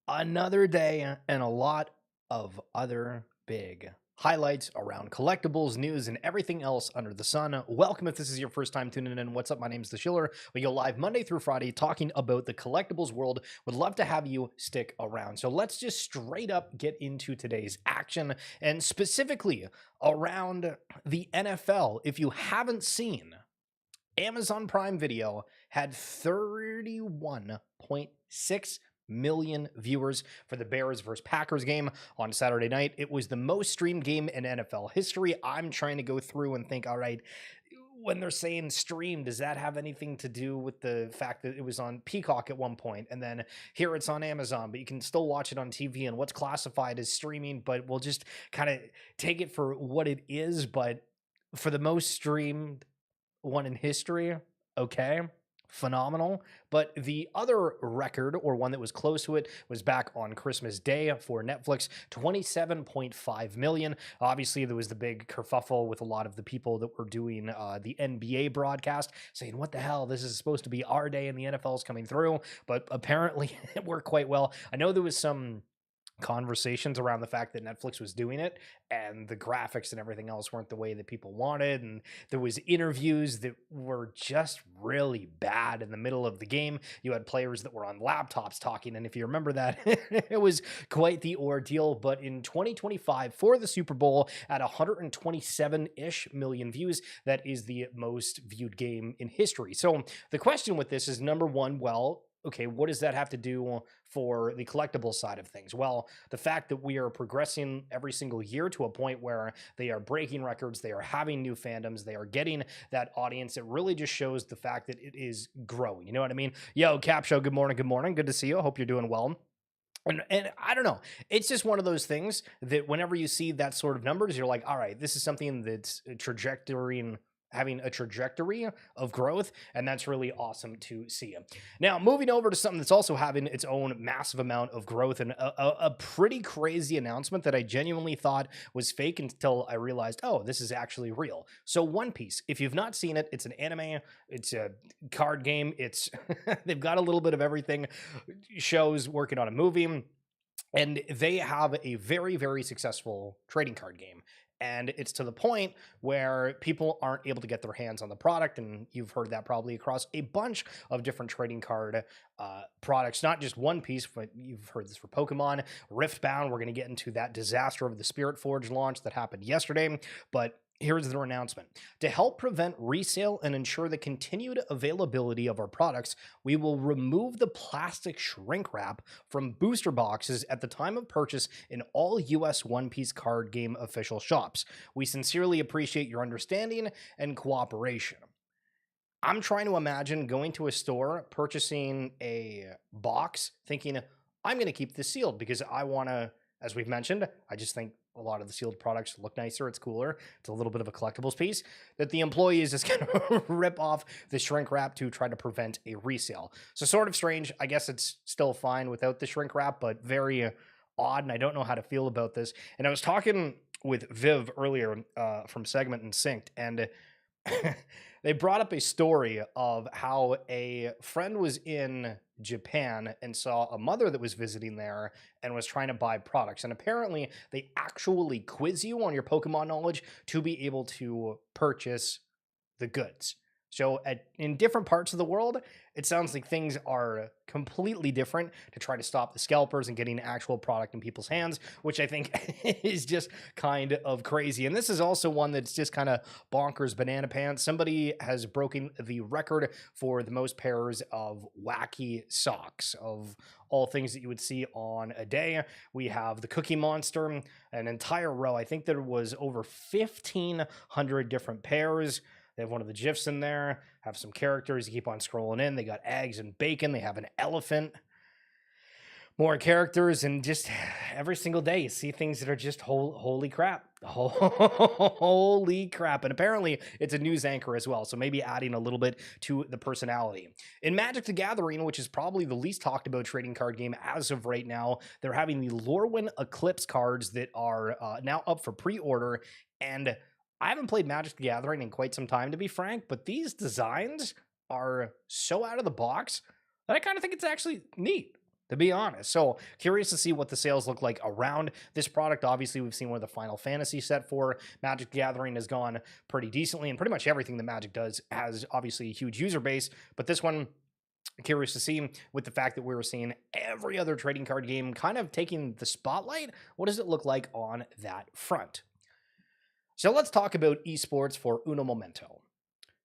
Another day and a lot of other big highlights around collectibles, news, and everything else under the sun. Welcome if this is your first time tuning in. What's up? My name is The Schiller. We go live Monday through Friday talking about the collectibles world. Would love to have you stick around. So let's just straight up get into today's action and specifically around the NFL. If you haven't seen, Amazon Prime Video had 31.6 million viewers for the Bears versus Packers game on Saturday night. It was the most streamed game in NFL history. I'm trying to go through and think, all right, when they're saying stream, does that have anything to do with the fact that it was on Peacock at one point and then here it's on Amazon, but you can still watch it on TV and what's classified as streaming, but we'll just kind of take it for what it is. But for the most streamed one in history, okay, phenomenal. But the other record, or one that was close to it, was back on Christmas Day for Netflix, 27.5 million. Obviously, there was the big kerfuffle with a lot of the people that were doing the NBA broadcast saying, what the hell, this is supposed to be our day and the NFL's coming through. But apparently it worked quite well. I know there was some conversations around the fact that Netflix was doing it and the graphics and everything else weren't the way that people wanted, and there was interviews that were just really bad in the middle of the game. You had players that were on laptops talking, and if you remember that, it was quite the ordeal. But in 2025 for the Super Bowl at 127-ish million views, that is the most viewed game in history. So the question with this is, number one, well, okay, what does that have to do for the collectible side of things? Well, the fact that we are progressing every single year to a point where they are breaking records, they are having new fandoms, they are getting that audience, it really just shows the fact that it is growing. You know what I mean? Yo, Cap Show, good morning, good morning. Good to see you. Hope you're doing well. And I don't know. It's just one of those things that whenever you see that sort of numbers, you're like, all right, this is something that's having a trajectory of growth, and that's really awesome to see. Now, moving over to something that's also having its own massive amount of growth, and a pretty crazy announcement that I genuinely thought was fake until I realized, oh, this is actually real. So One Piece, if you've not seen it, it's an anime, it's a card game, it's they've got a little bit of everything, shows, working on a movie, and they have a very, very successful trading card game. And it's to the point where people aren't able to get their hands on the product. And you've heard that probably across a bunch of different trading card products, not just One Piece, but you've heard this for Pokemon, Riftbound. We're going to get into that disaster of the Spiritforged launch that happened yesterday. But here's their announcement. To help prevent resale and ensure the continued availability of our products, we will remove the plastic shrink wrap from booster boxes at the time of purchase in all US One Piece card game official shops. We sincerely appreciate your understanding and cooperation. I'm trying to imagine going to a store, purchasing a box, thinking, I'm going to keep this sealed because I want to, as we've mentioned, I just think a lot of the sealed products look nicer. It's cooler. It's a little bit of a collectibles piece that the employee is just going to rip off the shrink wrap to try to prevent a resale. So sort of strange. I guess it's still fine without the shrink wrap, but very odd. And I don't know how to feel about this. And I was talking with Viv earlier from Segment and Synced, and they brought up a story of how a friend was in Japan and saw a mother that was visiting there and was trying to buy products. And apparently they actually quiz you on your Pokemon knowledge to be able to purchase the goods. So in different parts of the world, it sounds like things are completely different to try to stop the scalpers and getting actual product in people's hands, which I think is just kind of crazy. And this is also one that's just kind of bonkers banana pants. Somebody has broken the record for the most pairs of wacky socks of all things that you would see on a day. We have the Cookie Monster, an entire row. I think there was over 1,500 different pairs. They have one of the GIFs in there, have some characters. You keep on scrolling in. They got eggs and bacon. They have an elephant. More characters, and just every single day you see things that are just holy crap. Holy crap. And apparently it's a news anchor as well, so maybe adding a little bit to the personality. In Magic the Gathering, which is probably the least talked about trading card game as of right now, they're having the Lorwyn Eclipsed cards that are now up for pre-order. And I haven't played Magic the Gathering in quite some time, to be frank, but these designs are so out of the box that I kind of think it's actually neat. to be honest. So curious to see what the sales look like around this product. Obviously, we've seen where the Final Fantasy set for Magic the Gathering has gone pretty decently, and pretty much everything that Magic does has obviously a huge user base. But this one, curious to see with the fact that we were seeing every other trading card game kind of taking the spotlight. What does it look like on that front? So let's talk about esports for uno momento.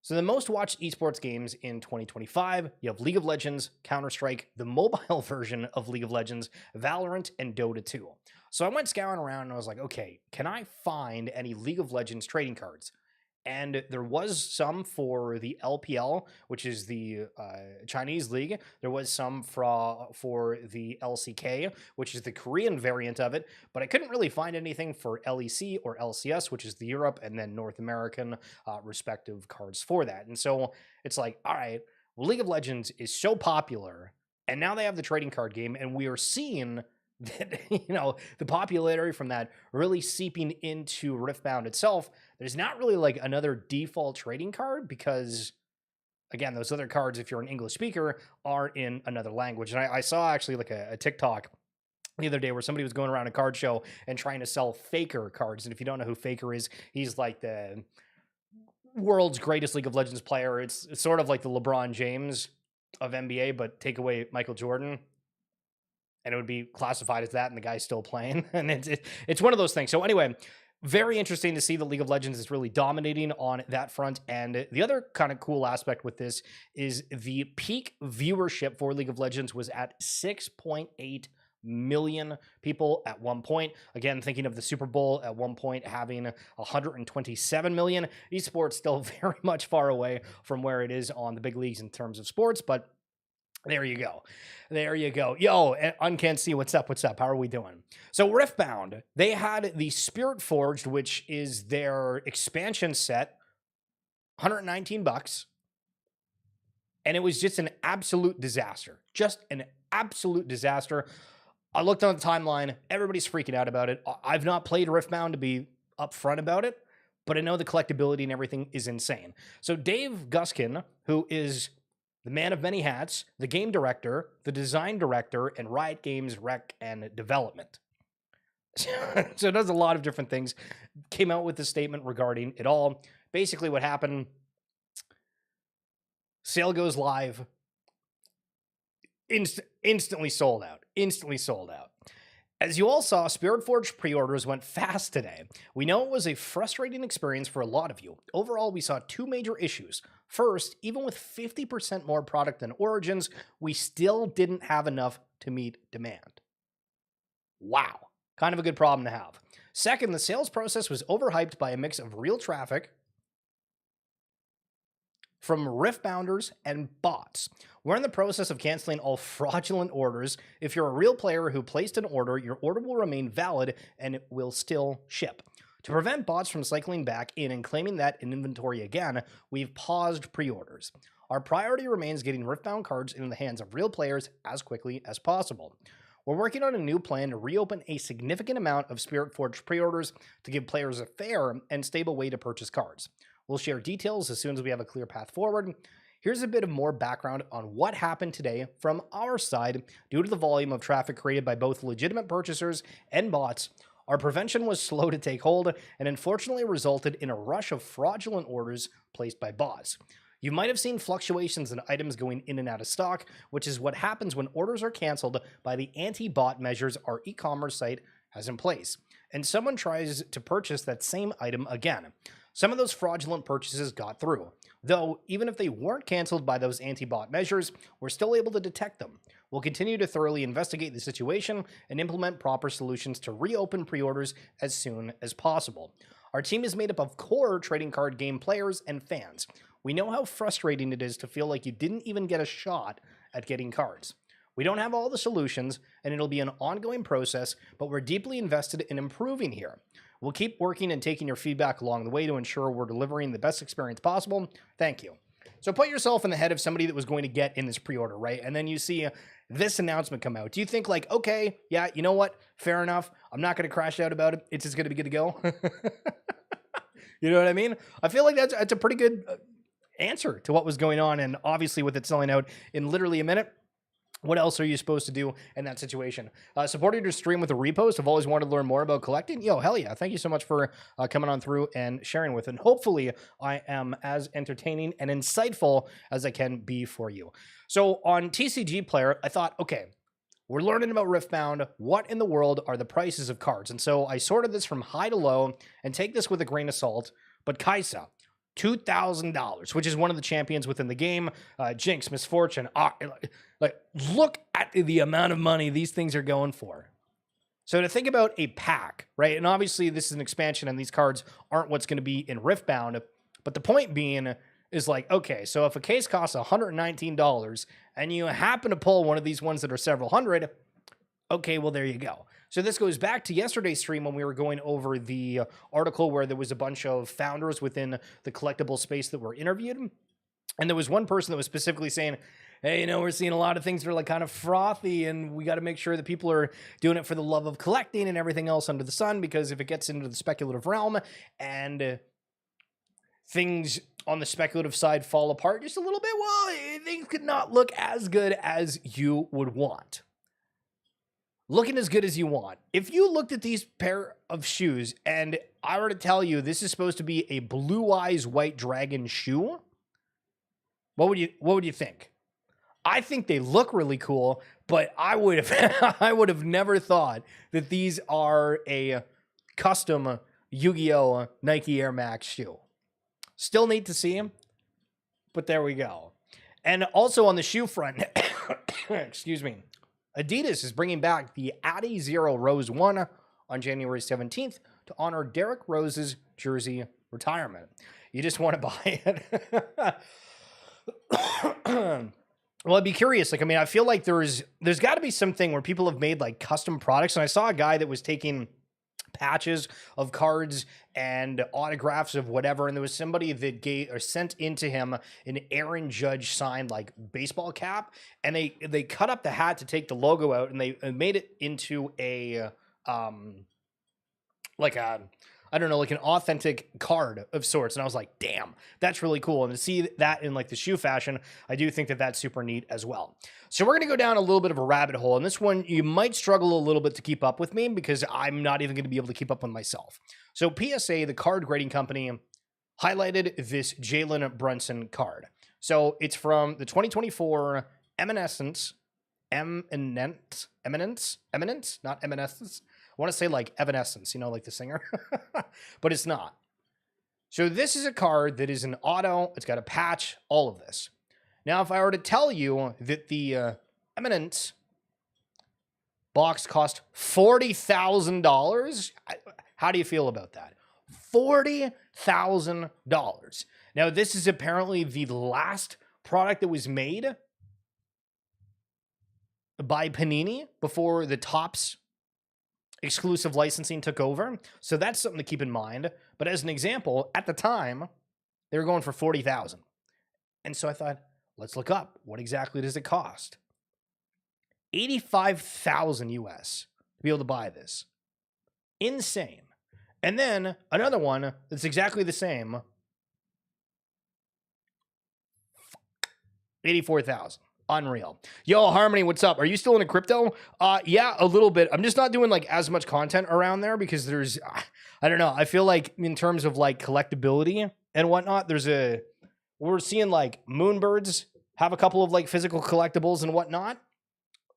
So the most watched esports games in 2025, you have League of Legends, Counter-Strike, the mobile version of League of Legends, Valorant, and Dota 2. So I went scouring around and I was like, okay, can I find any League of Legends trading cards? And there was some for the LPL, which is the Chinese league. There was some for the LCK, which is the Korean variant of it. But I couldn't really find anything for LEC or LCS, which is the Europe and then North American respective cards for that. And so it's like, all right, well, League of Legends is so popular, and now they have the trading card game, and we are seeing that, the popularity from that really seeping into Riftbound itself. There's not really like another default trading card because, again, those other cards, if you're an English speaker, are in another language. And I saw actually like a TikTok the other day where somebody was going around a card show and trying to sell Faker cards. And if you don't know who Faker is, he's like the world's greatest League of Legends player. It's sort of like the LeBron James of NBA, but take away Michael Jordan, and it would be classified as that, and the guy's still playing. And it's one of those things. So anyway, very interesting to see the League of Legends is really dominating on that front. And the other kind of cool aspect with this is the peak viewership for League of Legends was at 6.8 million people at one point. Again, thinking of the Super Bowl at one point having 127 million. Esports still very much far away from where it is on the big leagues in terms of sports, but there you go. There you go. Yo, Uncan't See, what's up? What's up? How are we doing? So Riftbound, they had the Spiritforged, which is their expansion set, $119. And it was just an absolute disaster. Just an absolute disaster. I looked on the timeline. Everybody's freaking out about it. I've not played Riftbound to be upfront about it, but I know the collectability and everything is insane. So Dave Guskin, who is the man of many hats, the game director, the design director, and Riot Games rec and development. So it does a lot of different things. Came out with a statement regarding it all. Basically what happened, sale goes live, instantly sold out. Instantly sold out. As you all saw, Spiritforged pre-orders went fast today. We know it was a frustrating experience for a lot of you. Overall, we saw two major issues. First, even with 50% more product than Origins, we still didn't have enough to meet demand. Wow, kind of a good problem to have. Second, the sales process was overhyped by a mix of real traffic from Riftbounders and bots. We're in the process of canceling all fraudulent orders. If you're a real player who placed an order, your order will remain valid and it will still ship. To prevent bots from cycling back in and claiming that in inventory again, we've paused pre-orders. Our priority remains getting Riftbound cards into the hands of real players as quickly as possible. We're working on a new plan to reopen a significant amount of Spiritforged pre-orders to give players a fair and stable way to purchase cards. We'll share details as soon as we have a clear path forward. Here's a bit of more background on what happened today from our side due to the volume of traffic created by both legitimate purchasers and bots. Our prevention was slow to take hold and unfortunately resulted in a rush of fraudulent orders placed by bots. You might have seen fluctuations in items going in and out of stock, which is what happens when orders are canceled by the anti-bot measures our e-commerce site has in place, and someone tries to purchase that same item again. Some of those fraudulent purchases got through, though even if they weren't canceled by those anti-bot measures, we're still able to detect them. We'll continue to thoroughly investigate the situation and implement proper solutions to reopen pre-orders as soon as possible. Our team is made up of core trading card game players and fans. We know how frustrating it is to feel like you didn't even get a shot at getting cards. We don't have all the solutions, and it'll be an ongoing process, but we're deeply invested in improving here. We'll keep working and taking your feedback along the way to ensure we're delivering the best experience possible. Thank you. So put yourself in the head of somebody that was going to get in this pre-order, right? And then you see this announcement come out. Do you think like, okay, yeah, you know what? Fair enough. I'm not going to crash out about it. It's just going to be good to go. You know what I mean? I feel like that's a pretty good answer to what was going on. And obviously with it selling out in literally a minute, What else are you supposed to do in that situation? Supported your stream with a repost. I've always wanted to learn more about collecting. Yo, hell yeah. Thank you so much for coming on through and sharing with it. And hopefully I am as entertaining and insightful as I can be for you. So on TCG Player, I thought, okay, we're learning about Riftbound. What in the world are the prices of cards? And so I sorted this from high to low, and take this with a grain of salt. But Kaisa, $2,000, which is one of the champions within the game. Jinx, Misfortune. Like, look at the amount of money these things are going for. So to think about a pack, right? And obviously this is an expansion and these cards aren't what's going to be in Riftbound. But the point being is like, okay, so if a case costs $119 and you happen to pull one of these ones that are several hundred, okay, well, there you go. So this goes back to yesterday's stream when we were going over the article where there was a bunch of founders within the collectible space that were interviewed. And there was one person that was specifically saying, hey, you know, we're seeing a lot of things that are like kind of frothy, and we got to make sure that people are doing it for the love of collecting and everything else under the sun, because if it gets into the speculative realm and things on the speculative side fall apart just a little bit, well, things could not look as good as you would want. Looking as good as you want. If you looked at these pair of shoes and I were to tell you this is supposed to be a Blue Eyes White Dragon shoe, what would you think? I think they look really cool, but I would have I would have never thought that these are a custom Yu-Gi-Oh! Nike Air Max shoe. Still need to see them, but there we go. And also on the shoe front, excuse me, Adidas is bringing back the Addy Zero Rose 1 on January 17th to honor Derrick Rose's jersey retirement. You just want to buy it. Well, I'd be curious. Like, I mean, I feel like there's got to be something where people have made like custom products. And I saw a guy that was taking patches of cards and autographs of whatever, and there was somebody that gave or sent into him an Aaron Judge signed like baseball cap, and they cut up the hat to take the logo out, and they made it into a like a, I don't know, like an authentic card of sorts. And I was like, damn, that's really cool. And to see that in like the shoe fashion, I do think that that's super neat as well. So we're going to go down a little bit of a rabbit hole. And this one, you might struggle a little bit to keep up with me because I'm not even going to be able to keep up with myself. So PSA, the card grading company, highlighted this Jalen Brunson card. So it's from the 2024 Eminence, not Eminence. I want to say like Evanescence, you know, like the singer, but it's not. So this is a card that is an auto. It's got a patch, all of this. Now, if I were to tell you that the Eminence box cost $40,000, how do you feel about that? $40,000. Now, this is apparently the last product that was made by Panini before the Topps exclusive licensing took over. So that's something to keep in mind. But as an example, at the time, they were going for $40,000. And so I thought, let's look up. What exactly does it cost? $85,000 US to be able to buy this. Insane. And then another one that's exactly the same. $84,000. Unreal. Yo, Harmony, what's up? Are you still into crypto? Yeah, a little bit. I'm just not doing like as much content around there because there's, I don't know. I feel like in terms of like collectability and whatnot, we're seeing like Moonbirds have a couple of like physical collectibles and whatnot,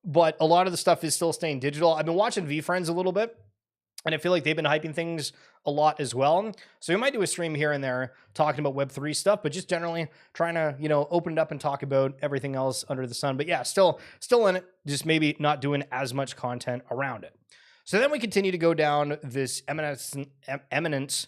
but a lot of the stuff is still staying digital. I've been watching VFriends a little bit, and I feel like they've been hyping things a lot as well. So we might do a stream here and there talking about Web3 stuff, but just generally trying to, you know, open it up and talk about everything else under the sun. But yeah, still in it, just maybe not doing as much content around it. So then we continue to go down this Eminence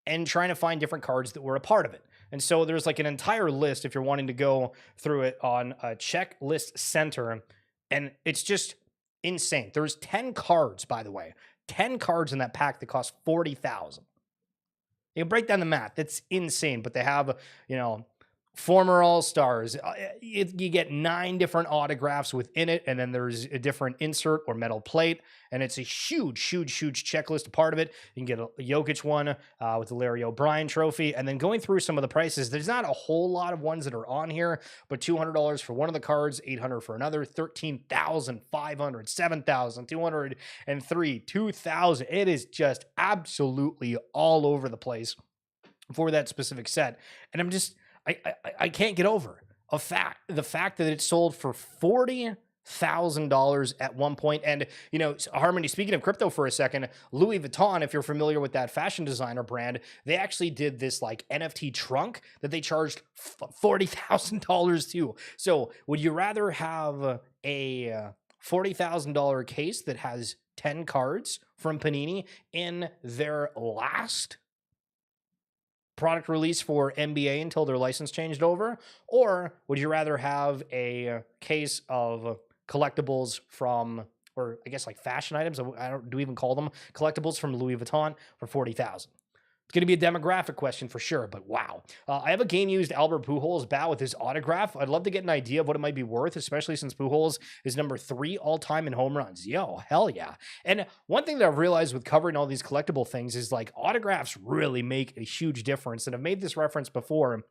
and trying to find different cards that were a part of it. And so there's like an entire list if you're wanting to go through it on a checklist center, and it's just insane. There's 10 cards, by the way. 10 cards in that pack that cost $40,000. You can break down the math. That's insane. But they have, you know, former All-Stars. You get 9 different autographs within it, and then there's a different insert or metal plate, and it's a huge checklist. A part of it, you can get a Jokic one with the Larry O'Brien trophy, and then going through some of the prices, there's not a whole lot of ones that are on here, but $200 for one of the cards, $800 for another, $13,500, $7,200, and $2,000. It is just absolutely all over the place for that specific set, and I can't get over the fact that it sold for $40,000 at one point. And, you know, Harmony, speaking of crypto for a second, Louis Vuitton, if you're familiar with that fashion designer brand, they actually did this like NFT trunk that they charged $40,000 to. So would you rather have a $40,000 case that has 10 cards from Panini in their last product release for NBA until their license changed over? Or would you rather have a case of collectibles from, or I guess like fashion items, I don't do we even call them collectibles, from Louis Vuitton for $40,000? It's going to be a demographic question for sure, but wow. I have a game-used Albert Pujols bat with his autograph. I'd love to get an idea of what it might be worth, especially since Pujols is number 3 all-time in home runs. Yo, hell yeah. And one thing that I've realized with covering all these collectible things is like autographs really make a huge difference. And I've made this reference before,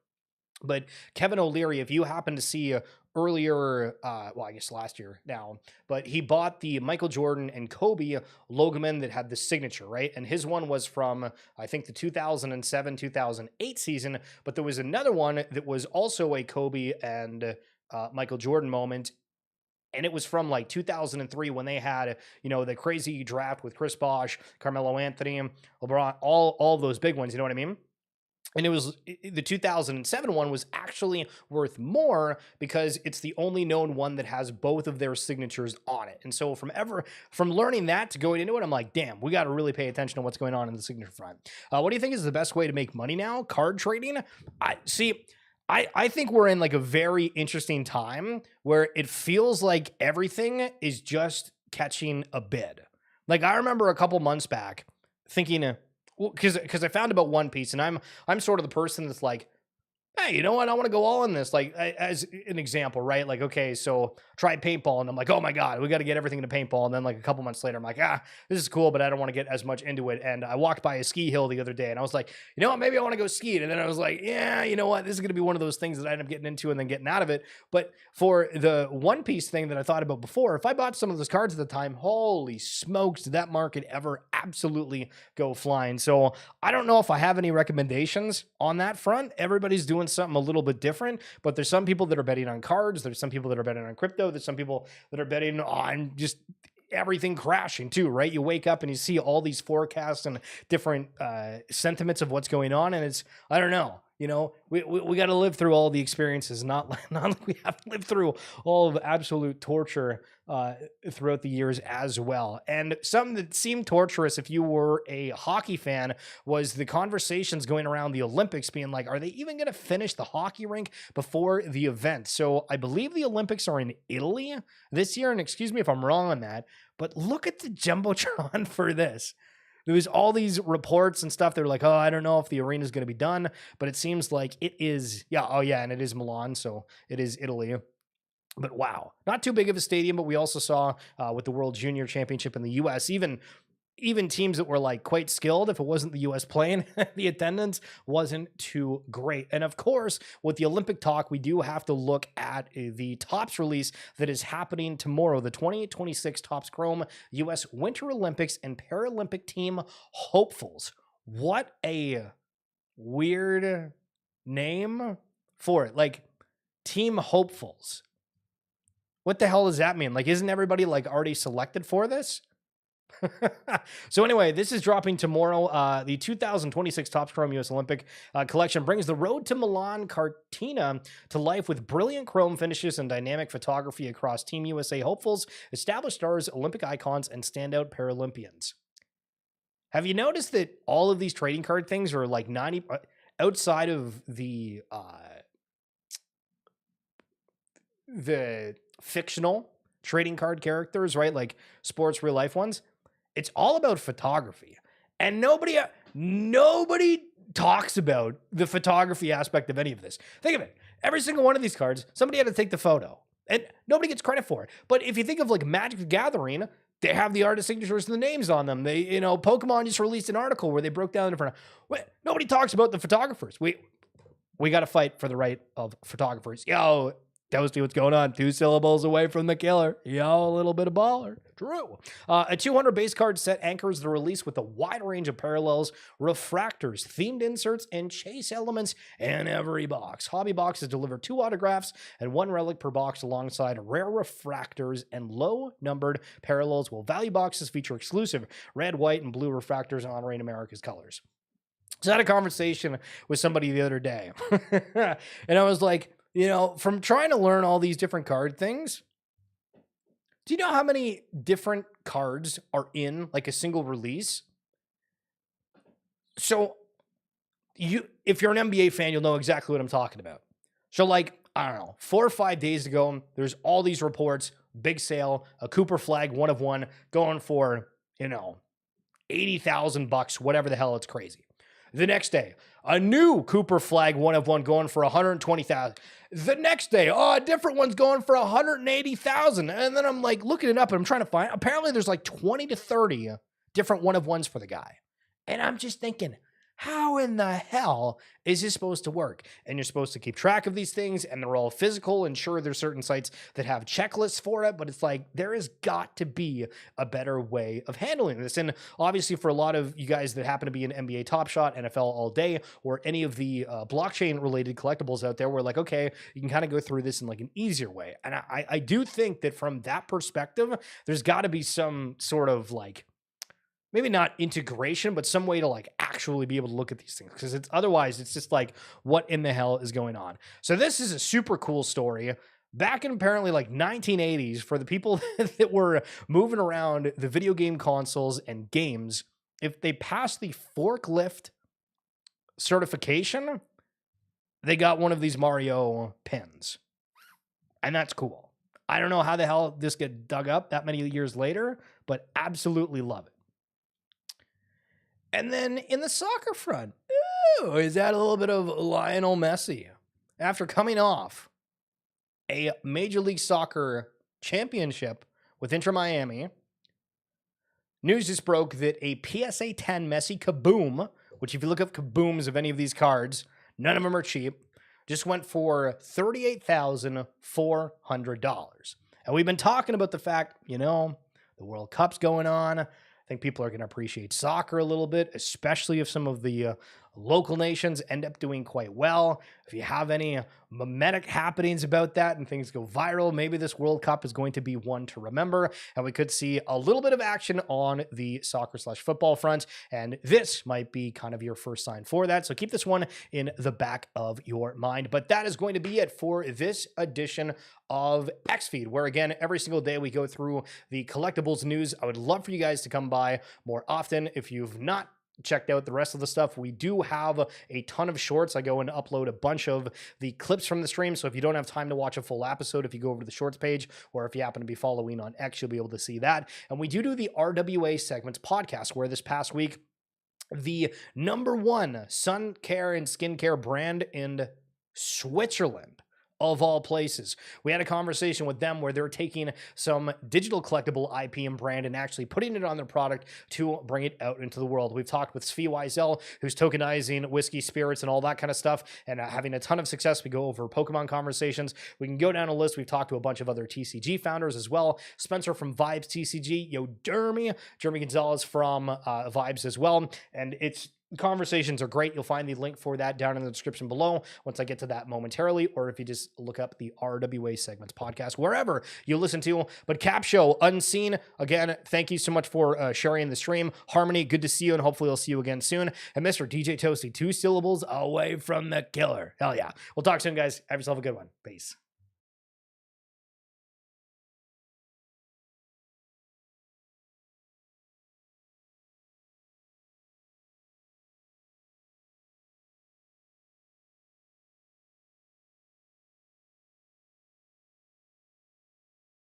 but Kevin O'Leary, if you happen to see earlier, well, I guess last year now, but he bought the Michael Jordan and Kobe Logoman that had the signature, right? And his one was from, I think, the 2007-2008 season, but there was another one that was also a Kobe and Michael Jordan moment, and it was from like 2003 when they had, you know, the crazy draft with Chris Bosh, Carmelo Anthony, LeBron, all of those big ones, you know what I mean? And it was the 2007 one was actually worth more because it's the only known one that has both of their signatures on it. And so from learning that to going into it, I'm like, damn, we got to really pay attention to what's going on in the signature front. What do you think is the best way to make money now? Card trading? I think we're in like a very interesting time where it feels like everything is just catching a bid. Like I remember a couple months back thinking, well, because I found about One Piece, and I'm sort of the person that's like, hey, you know what? I want to go all in this. Like, as an example, right? Like, okay, so try paintball, and I'm like, oh my God, we got to get everything into paintball. And then like a couple months later, I'm like, this is cool, but I don't want to get as much into it. And I walked by a ski hill the other day, and I was like, you know what? Maybe I want to go skiing. And then I was like, yeah, you know what? This is going to be one of those things that I end up getting into and then getting out of it. But for the One Piece thing that I thought about before, if I bought some of those cards at the time, holy smokes, did that market ever absolutely go flying. So I don't know if I have any recommendations on that front. Everybody's doing something a little bit different, but there's some people that are betting on cards. There's some people that are betting on crypto. There's some people that are betting on just everything crashing too, right? You wake up and you see all these forecasts and different sentiments of what's going on. And it's, I don't know, you know, we got to live through all the experiences, not like we have to live through all of absolute torture throughout the years as well. And something that seemed torturous if you were a hockey fan was the conversations going around the Olympics being like, are they even going to finish the hockey rink before the event? So I believe the Olympics are in Italy this year, and excuse me if I'm wrong on that, but look at the Jumbotron for this. There was all these reports and stuff. They were like, oh, I don't know if the arena is going to be done, but it seems like it is. Yeah. Oh yeah. And it is Milan. So it is Italy. But wow, not too big of a stadium, but we also saw with the World Junior Championship in the US, even teams that were like quite skilled, if it wasn't the US playing, the attendance wasn't too great. And of course, with the Olympic talk, we do have to look at the Topps release that is happening tomorrow, the 2026 Topps Chrome US Winter Olympics and Paralympic Team Hopefuls. What a weird name for it. Like, Team Hopefuls. What the hell does that mean? Like, isn't everybody like already selected for this? So anyway, this is dropping tomorrow. The 2026 Topps Chrome US Olympic collection brings the Road to Milan Cartina to life with brilliant chrome finishes and dynamic photography across Team USA hopefuls, established stars, Olympic icons, and standout Paralympians. Have you noticed that all of these trading card things are like 90 outside of the fictional trading card characters, right? Like sports real life ones. It's all about photography, and nobody talks about the photography aspect of any of this. Think of it. Every single one of these cards, somebody had to take the photo. And nobody gets credit for it. But if you think of like Magic the Gathering, they have the artist signatures and the names on them. They, Pokemon just released an article where they broke down different. Nobody talks about the photographers. We got to fight for the right of photographers. Yo, Toasty, what's going on? 2 syllables away from the killer. Yo, a little bit of baller. True. A 200 base card set anchors the release with a wide range of parallels, refractors, themed inserts, and chase elements in every box. Hobby boxes deliver 2 autographs and 1 relic per box alongside rare refractors and low-numbered parallels, while value boxes feature exclusive red, white, and blue refractors honoring America's colors. So I had a conversation with somebody the other day, and I was like, from trying to learn all these different card things, do you know how many different cards are in like a single release? So if you're an NBA fan, you'll know exactly what I'm talking about. So like, I don't know, 4 or 5 days ago, there's all these reports, big sale, a Cooper Flag 1 of 1 going for, $80,000, whatever the hell, it's crazy. The next day, a new Cooper Flag 1 of 1 going for $120,000. The next day, a different one's going for $180,000. And then I'm like looking it up and I'm trying to find, apparently there's like 20 to 30 different 1 of 1s for the guy. And I'm just thinking, how in the hell is this supposed to work? And you're supposed to keep track of these things, and they're all physical. And sure, there's certain sites that have checklists for it, but it's like, there has got to be a better way of handling this. And obviously for a lot of you guys that happen to be in NBA Top Shot, NFL All Day, or any of the blockchain related collectibles out there, we're like, okay, you can kind of go through this in like an easier way. And I do think that from that perspective, there's got to be some sort of like, maybe not integration, but some way to like actually be able to look at these things, because otherwise it's just like, what in the hell is going on? So this is a super cool story. Back in apparently like 1980s, for the people that were moving around the video game consoles and games, if they passed the forklift certification, they got one of these Mario pins. And that's cool. I don't know how the hell this got dug up that many years later, but absolutely love it. And then in the soccer front, is that a little bit of Lionel Messi? After coming off a Major League Soccer championship with Inter Miami, news just broke that a PSA 10 Messi Kaboom, which if you look up Kabooms of any of these cards, none of them are cheap, just went for $38,400. And we've been talking about the fact, the World Cup's going on. I think people are going to appreciate soccer a little bit, especially if some of the local nations end up doing quite well. If you have any mimetic happenings about that and things go viral, maybe this World Cup is going to be one to remember, and we could see a little bit of action on the soccer/football front, and this might be kind of your first sign for that. So keep this one in the back of your mind. But that is going to be it for this edition of XFeed, where again, every single day we go through the collectibles news. I would love for you guys to come by more often. If you've not checked out the rest of the stuff, we do have a ton of shorts. I go and upload a bunch of the clips from the stream, so if you don't have time to watch a full episode, if you go over to the shorts page, or if you happen to be following on X, you'll be able to see that. And we do the RWA segments podcast, where this past week, the #1 sun care and skincare brand in Switzerland, of all places, we had a conversation with them where they're taking some digital collectible IP and brand and actually putting it on their product to bring it out into the world. We've talked with VIEWERSHIP, who's tokenizing whiskey, spirits, and all that kind of stuff, and having a ton of success. We go over Pokemon conversations. We can go down a list. We've talked to a bunch of other TCG founders as well. Spencer from Vibes TCG, Jeremy Gonzalez from Vibes as well, and conversations are great. You'll find the link for that down in the description below once I get to that momentarily, or if you just look up the RWA segments podcast, wherever you listen to. But Cap Show Unseen, again, thank you so much for sharing the stream. Harmony, good to see you, and hopefully I'll see you again soon. And Mr. DJ Toasty, 2 syllables away from the killer. Hell yeah. We'll talk soon, guys. Have yourself a good one. Peace.